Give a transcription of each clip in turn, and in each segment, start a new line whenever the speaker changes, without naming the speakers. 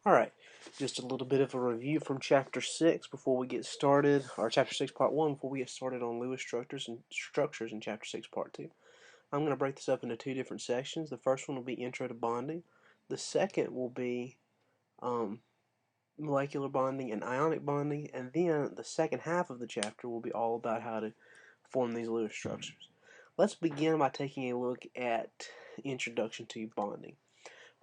Alright, just a little bit of a review from Chapter 6 before we get started, or Chapter 6 Part 1 before we get started on Lewis structures in Chapter 6 Part 2. I'm going to break this up into two different sections. The first one will be Intro to Bonding. The second will be molecular bonding and ionic bonding, and then the second half of the chapter will be all about how to form these Lewis structures. Let's begin by taking a look at Introduction to Bonding.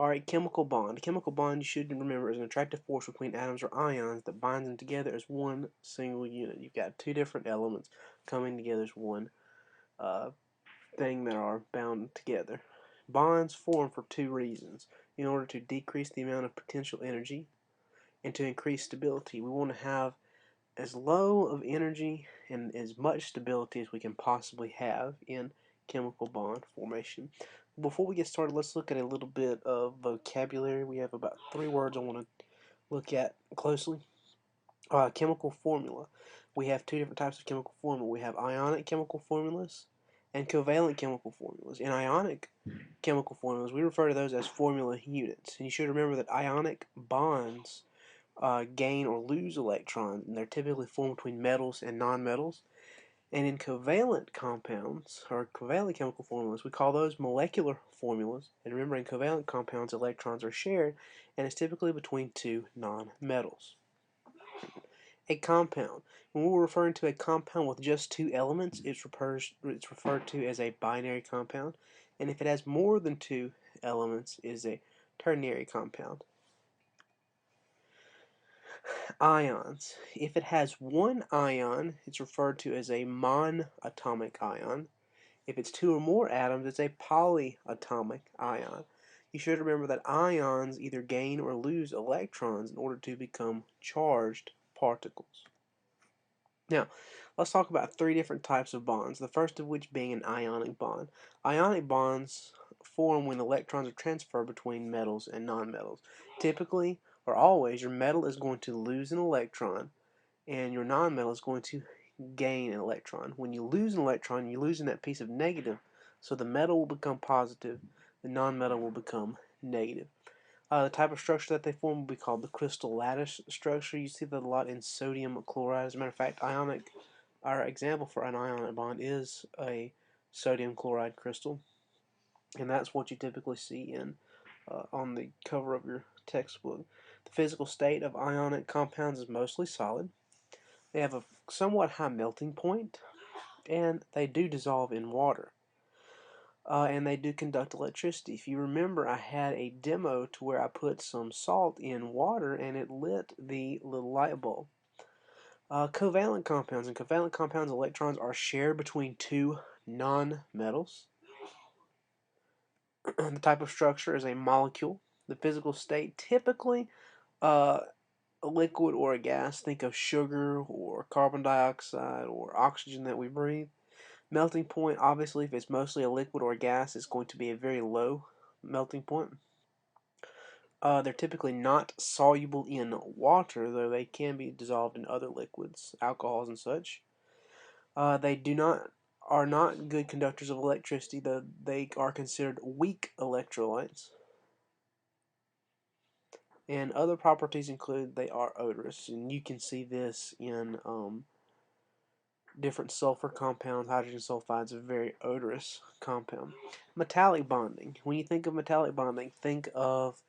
Alright, chemical bond. A chemical bond, you should remember, is an attractive force between atoms or ions that binds them together as one single unit. You've got two different elements coming together as one thing that are bound together. Bonds form for two reasons. In order to decrease the amount of potential energy and to increase stability. We want to have as low of energy and as much stability as we can possibly have in chemical bond formation. Before we get started, let's look at a little bit of vocabulary. We have about 3 words I want to look at closely. Chemical formula. We have two different types of chemical formula. We have ionic chemical formulas and covalent chemical formulas. In ionic chemical formulas, we refer to those as formula units. And you should remember that ionic bonds gain or lose electrons, and they're typically formed between metals and nonmetals. And in covalent compounds, or covalent chemical formulas, we call those molecular formulas. And remember, in covalent compounds, electrons are shared, and it's typically between two nonmetals. A compound. When we're referring to a compound with just two elements, it's referred to as a binary compound. And if it has more than two elements, it is a ternary compound. Ions. If it has one ion, it's referred to as a monatomic ion. If it's two or more atoms, it's a polyatomic ion. You should remember that ions either gain or lose electrons in order to become charged particles. Now, let's talk about 3 different types of bonds, the first of which being an ionic bond. Ionic bonds form when electrons are transferred between metals and nonmetals. Typically, or always, your metal is going to lose an electron and your nonmetal is going to gain an electron. When you lose an electron, you're losing that piece of negative, so the metal will become positive, the nonmetal will become negative. The type of structure that they form will be called the crystal lattice structure. You see that a lot in sodium chloride. As a matter of fact, our example for an ionic bond is a sodium chloride crystal, and that's what you typically see in on the cover of your textbook. The physical state of ionic compounds is mostly solid. They have a somewhat high melting point, and they do dissolve in water. And they do conduct electricity. If you remember, I had a demo to where I put some salt in water and it lit the little light bulb. Covalent compounds. In covalent compounds, electrons are shared between two nonmetals. The type of structure is a molecule. The physical state, typically a liquid or a gas. Think of sugar or carbon dioxide or oxygen that we breathe. Melting point, obviously, if it's mostly a liquid or a gas, it's going to be a very low melting point. They're typically not soluble in water, though they can be dissolved in other liquids, alcohols and such. They are not good conductors of electricity, though they are considered weak electrolytes. And other properties include they are odorous, and you can see this in different sulfur compounds. Hydrogen sulfide is a very odorous compound. Metallic bonding. When you think of metallic bonding, think of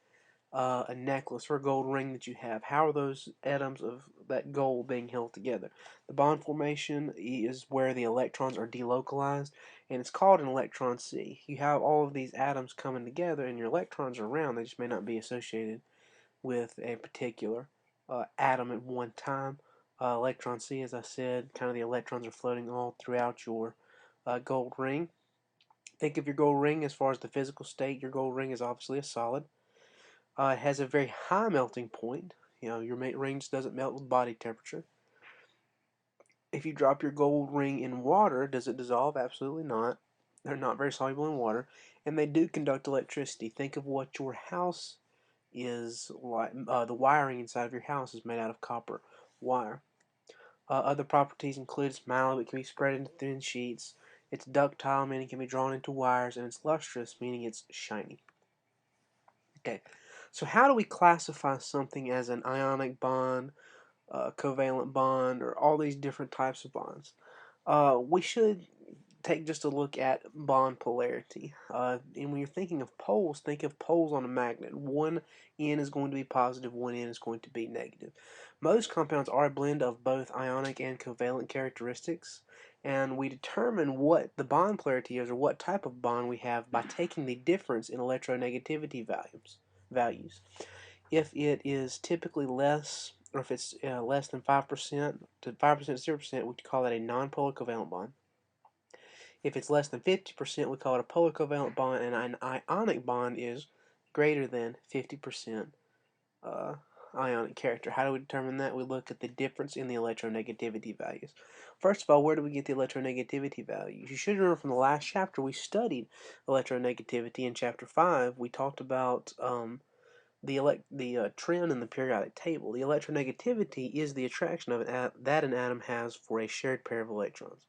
a necklace or a gold ring that you have. How are those atoms of that gold being held together? The bond formation is where the electrons are delocalized, and it's called an electron sea. You have all of these atoms coming together, and your electrons are around. They just may not be associated with a particular atom at one time. Electron sea, as I said, kind of the electrons are floating all throughout your gold ring. Think of your gold ring as far as the physical state. Your gold ring is obviously a solid. It has a very high melting point. You know, your ring just doesn't melt with body temperature. If you drop your gold ring in water, does it dissolve? Absolutely not. They're not very soluble in water, and they do conduct electricity. Think of what your house is like. The wiring inside of your house is made out of copper wire. Other properties include it's malleable, it can be spread into thin sheets. It's ductile, meaning it can be drawn into wires, and it's lustrous, meaning it's shiny. Okay, So how do we classify something as an ionic bond, covalent bond, or all these different types of bonds? We should take just a look at bond polarity. And when you're thinking of poles, think of poles on a magnet. One end is going to be positive, one end is going to be negative. Most compounds are a blend of both ionic and covalent characteristics, and we determine what the bond polarity is, or what type of bond we have, by taking the difference in electronegativity values. If it is typically less, or if it's less than 5% to 5% to 0%, we call that a nonpolar covalent bond. If it's less than 50%, we call it a polar covalent bond, and an ionic bond is greater than 50% ionic character. How do we determine that? We look at the difference in the electronegativity values. First of all, where do we get the electronegativity values? You should remember from the last chapter we studied electronegativity. In chapter 5, we talked about the trend in the periodic table. The electronegativity is the attraction that an atom has for a shared pair of electrons.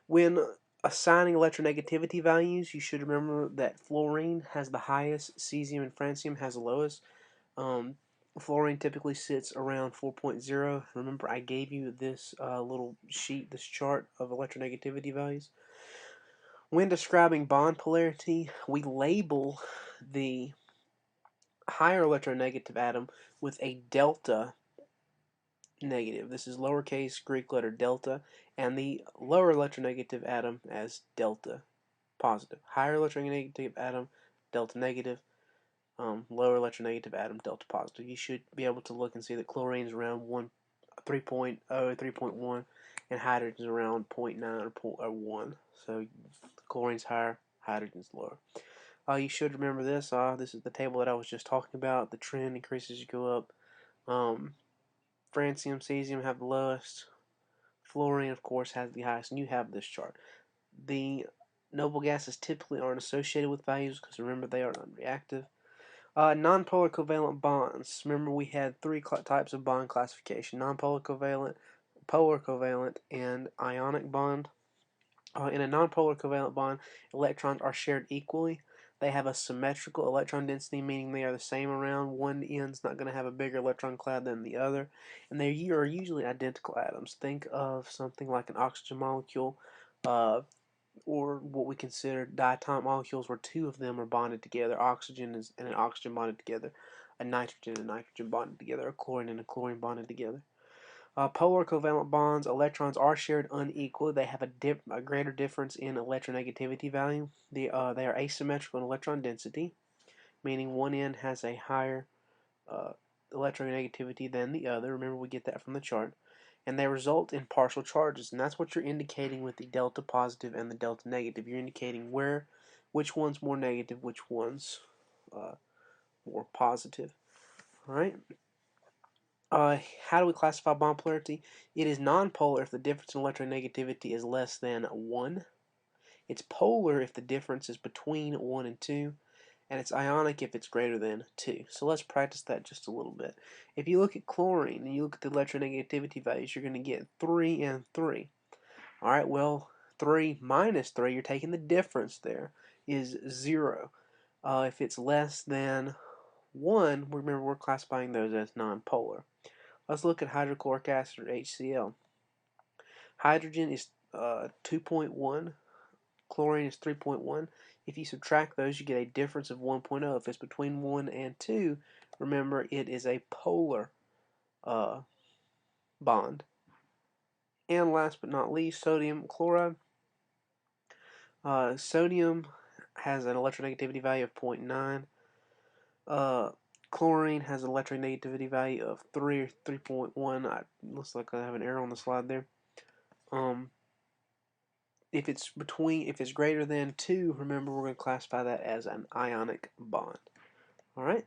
When assigning electronegativity values, you should remember that fluorine has the highest, cesium and francium has the lowest. Fluorine typically sits around 4.0. Remember, I gave you this little sheet, this chart of electronegativity values. When describing bond polarity, we label the higher electronegative atom with a delta negative. This is lowercase Greek letter delta, and the lower electronegative atom as delta positive. Higher electronegative atom, delta negative. Lower electronegative atom, delta positive. You should be able to look and see that chlorine is around 3.0, 3.1, and hydrogen is around 0.9 or 1. So chlorine's higher, hydrogen's lower. You should remember this. This is the table that I was just talking about. The trend increases as you go up. Francium, cesium have the lowest. Fluorine, of course, has the highest, and you have this chart. The noble gases typically aren't associated with values because remember they are unreactive. Nonpolar covalent bonds. Remember we had three types of bond classification: nonpolar covalent, polar covalent, and ionic bond. In a nonpolar covalent bond, electrons are shared equally. They have a symmetrical electron density, meaning they are the same around. One end's not going to have a bigger electron cloud than the other. And they are usually identical atoms. Think of something like an oxygen molecule, or what we consider diatomic molecules, where two of them are bonded together. Oxygen and an oxygen bonded together. A nitrogen and a nitrogen bonded together. A chlorine and a chlorine bonded together. Polar covalent bonds, electrons are shared unequally. They have a greater difference in electronegativity value. They are asymmetrical in electron density, meaning one end has a higher electronegativity than the other. Remember, we get that from the chart. And they result in partial charges, and that's what you're indicating with the delta positive and the delta negative. You're indicating which one's more negative, which one's more positive. All right. How do we classify bond polarity? It is nonpolar if the difference in electronegativity is less than 1. It's polar if the difference is between 1 and 2. And it's ionic if it's greater than 2. So let's practice that just a little bit. If you look at chlorine and you look at the electronegativity values, you're going to get 3 and 3. Alright, well, 3 minus 3, you're taking the difference there, is 0. If it's less than 1, remember we're classifying those as nonpolar. Let's look at hydrochloric acid, or HCl. Hydrogen is 2.1. Chlorine is 3.1. If you subtract those, you get a difference of 1.0. If it's between 1 and 2, remember it is a polar bond. And last but not least, sodium chloride. Sodium has an electronegativity value of 0.9. Chlorine has an electronegativity value of 3 or 3.1. Looks like I have an error on the slide there. If it's greater than 2, remember we're going to classify that as an ionic bond. All right.